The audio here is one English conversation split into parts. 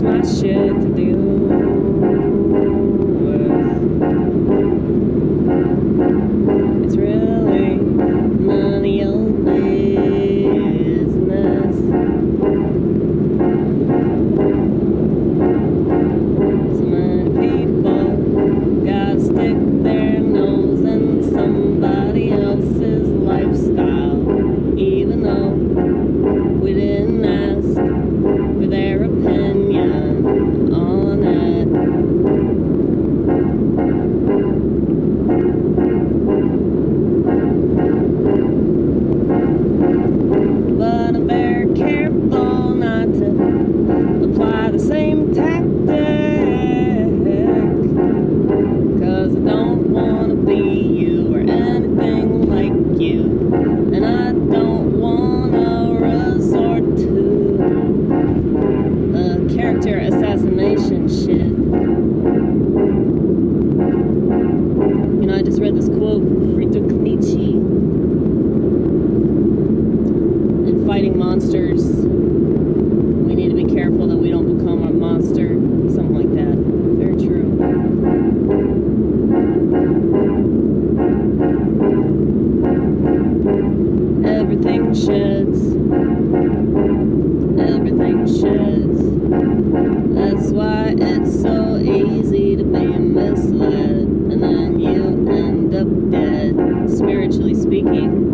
my shit to deal with. It's really none of your business. So many people gotta stick their nose in somebody else's lifestyle, even though we didn't ask for their opinion on it. But I'm very careful not to apply the same tactic, 'cause I don't want to be you or anything like you, and I don't want to resort to character assassination shit. You know, I just read this quote from Nietzsche. In fighting monsters, we need to be careful that we don't become a monster. Something like that. Very true. Everything sheds. Everything sheds. That's why it's so easy to be misled, and then you end up dead, spiritually speaking.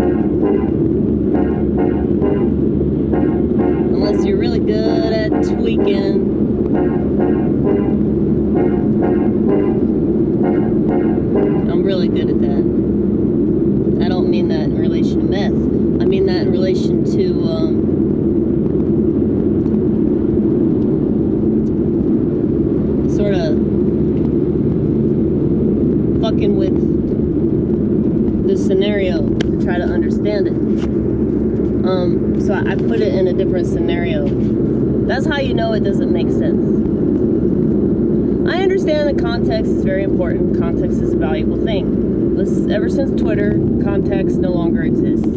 Unless you're really good at tweaking. I'm really good at that. I don't mean that in relation to meth. I mean that in relation to sort of fucking with the scenario to try to understand it. So I put it in a different scenario. That's how you know it doesn't make sense. I understand that context is very important. Context is a valuable thing. Ever since Twitter, context no longer exists.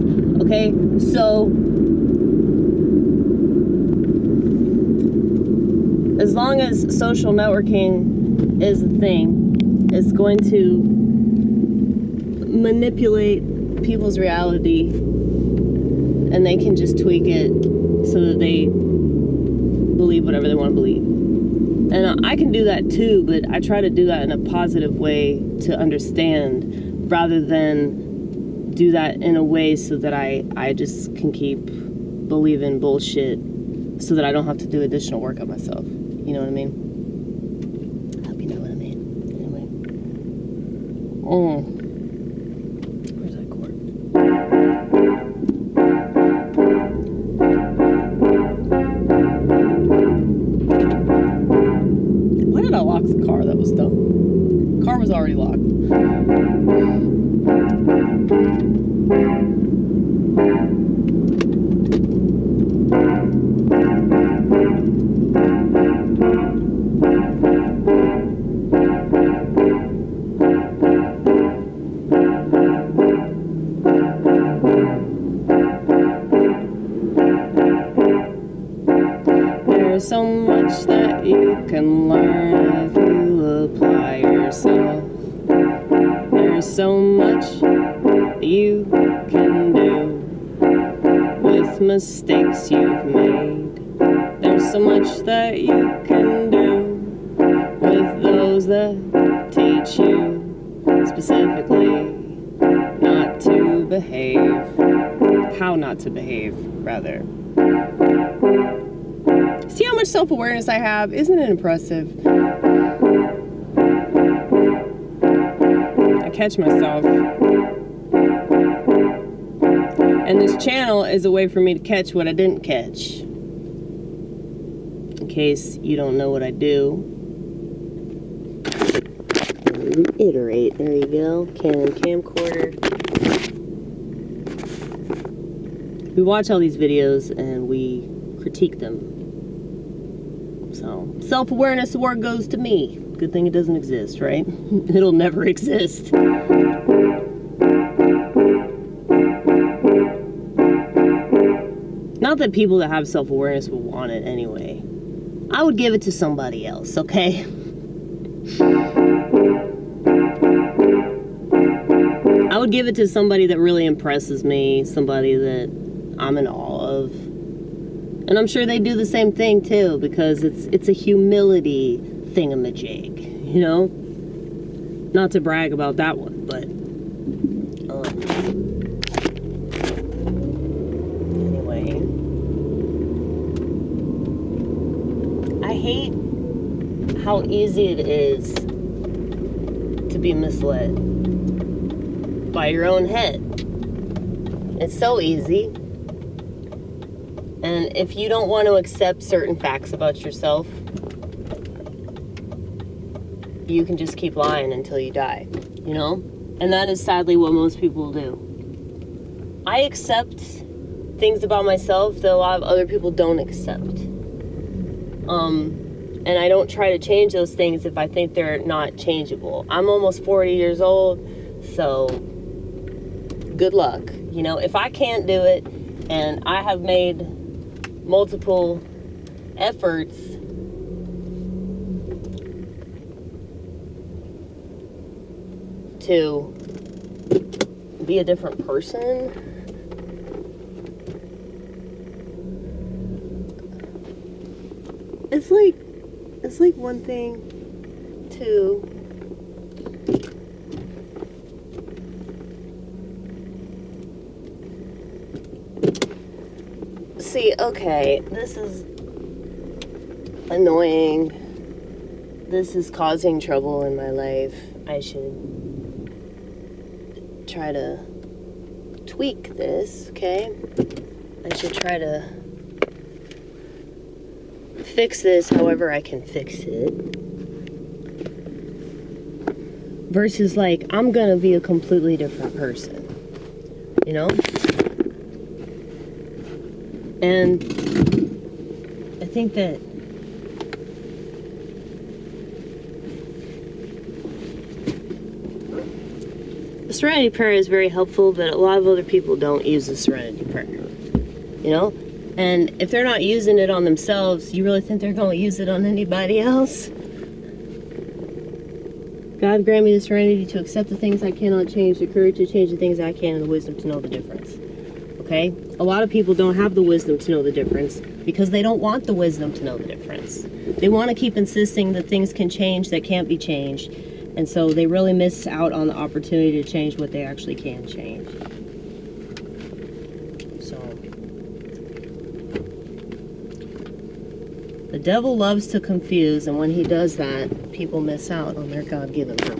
Okay? So, as long as social networking is a thing, it's going to manipulate people's reality, and they can just tweak it so that they believe whatever they want to believe. And I can do that too, but I try to do that in a positive way to understand, rather than do that in a way so that I just can keep believing bullshit so that I don't have to do additional work on myself. You know what I mean? I hope you know what I mean. Anyway. Where's that cord? Why did I lock the car? That was dumb. The car was already locked. There's so much that you can learn if you apply yourself. There's so much that you can do with mistakes you've made. There's so much that you can do with those that teach you specifically not to behave. How not to behave, rather. See how much self-awareness I have? Isn't it impressive? I catch myself. And this channel is a way for me to catch what I didn't catch. In case you don't know what I do. Reiterate. There you go. Canon camcorder. We watch all these videos and we critique them. So, self-awareness, the word goes to me. Good thing it doesn't exist, right? It'll never exist. Not that people that have self-awareness will want it anyway. I would give it to somebody else, okay? I would give it to somebody that really impresses me, somebody that I'm in awe of. And I'm sure they do the same thing too, because it's a humility thingamajig, you know? Not to brag about that one, but anyway. I hate how easy it is to be misled by your own head. It's so easy. And if you don't want to accept certain facts about yourself, you can just keep lying until you die, you know? And that is sadly what most people do. I accept things about myself that a lot of other people don't accept. And I don't try to change those things if I think they're not changeable. I'm almost 40 years old, so good luck. You know, if I can't do it, and I have made multiple efforts to be a different person, it's like one thing to see, okay, this is annoying. This is causing trouble in my life. I should try to tweak this, okay? I should try to fix this however I can fix it. Versus like, I'm gonna be a completely different person, you know? And I think that the Serenity Prayer is very helpful, but a lot of other people don't use the Serenity Prayer, you know? And if they're not using it on themselves, you really think they're going to use it on anybody else? God grant me the serenity to accept the things I cannot change, the courage to change the things I can, and the wisdom to know the difference. Okay? A lot of people don't have the wisdom to know the difference because they don't want the wisdom to know the difference. They want to keep insisting that things can change that can't be changed, and so they really miss out on the opportunity to change what they actually can change. So, the devil loves to confuse, and when he does that, people miss out on their God-given purpose.